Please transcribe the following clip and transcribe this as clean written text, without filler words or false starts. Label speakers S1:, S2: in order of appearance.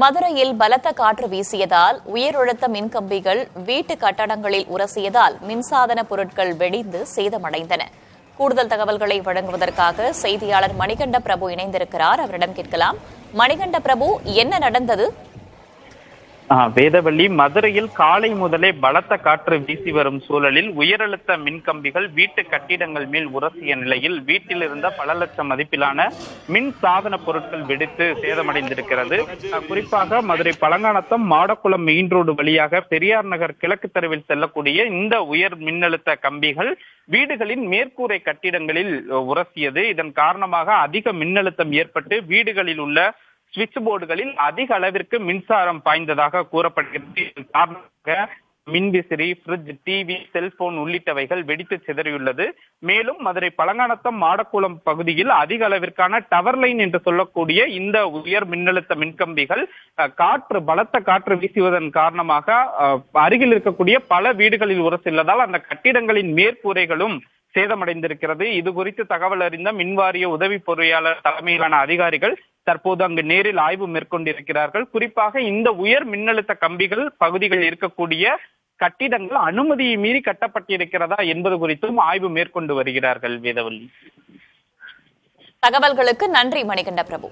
S1: மதுரையில் பலத்த காற்று வீசியதால் உயரழுத்த மின்கம்பிகள் வீட்டு கட்டடங்களில் உரசியதால் மின்சாதன பொருட்கள் வெடிந்து சேதமடைந்தன. கூடுதல் தகவல்களை வழங்குவதற்காக செய்தியாளர் மணிகண்ட பிரபு இணைந்திருக்கிறார். அவரிடம் கேட்கலாம். மணிகண்ட பிரபு, என்ன நடந்தது?
S2: வேதவள்ளி, மதுரையில் காலை முதலே பலத்த காற்று வீசி வரும் சூழலில் உயரழுத்த மின்கம்பிகள் வீட்டு கட்டிடங்கள் மேல் உரசிய நிலையில் வீட்டில் இருந்த பல லட்சம் மதிப்பிலான மின் சாதன பொருட்கள் வெடித்து சேதமடைந்திருக்கிறது. குறிப்பாக மதுரை பழங்கானத்தம் மாடக்குளம் மெயின் ரோடு வழியாக பெரியார் நகர் கிழக்கு தெருவில் செல்லக்கூடிய இந்த உயர் மின்னழுத்த கம்பிகள் வீடுகளின் மேற்கூரை கட்டிடங்களில் உரசியது. இதன் காரணமாக அதிக மின்னழுத்தம் ஏற்பட்டு வீடுகளில் உள்ள சுவிட்ச் போர்டுகளில் அதிக அளவிற்கு மின்சாரம் பாய்ந்ததாக கூறப்படுகிறது. காரணமாக மின்விசிறி, பிரிட்ஜ், டிவி, செல்போன் உள்ளிட்டவைகள் வெடித்து சிதறியுள்ளது. மேலும் மதுரை பழங்கானத்தம் மாடக்குளம் பகுதியில் அதிக அளவிற்கான டவர் லைன் என்று சொல்லக்கூடிய இந்த உயர் மின்னழுத்த மின்கம்பிகள் பலத்த காற்று வீசுவதன் காரணமாக அருகில் இருக்கக்கூடிய பல வீடுகளில் உரசியுள்ளதால் அந்த கட்டிடங்களின் மேற்கூரைகளும் சேதமடைந்திருக்கிறது. இது குறித்து தகவல் அறிந்த மின்வாரிய உதவி பொறியாளர் தலைமையிலான அதிகாரிகள் தற்போது அங்கு நேரில் ஆய்வு மேற்கொண்டிருக்கிறார்கள். குறிப்பாக இந்த உயர் மின்னழுத்த கம்பிகள் பகுதிகளில் இருக்கக்கூடிய கட்டிடங்கள் அனுமதியை மீறி கட்டப்பட்டிருக்கிறதா என்பது குறித்தும் ஆய்வு மேற்கொண்டு வருகிறார்கள். வேதவள்ளி,
S1: தகவல்களுக்கு நன்றி மணிகண்ட பிரபு.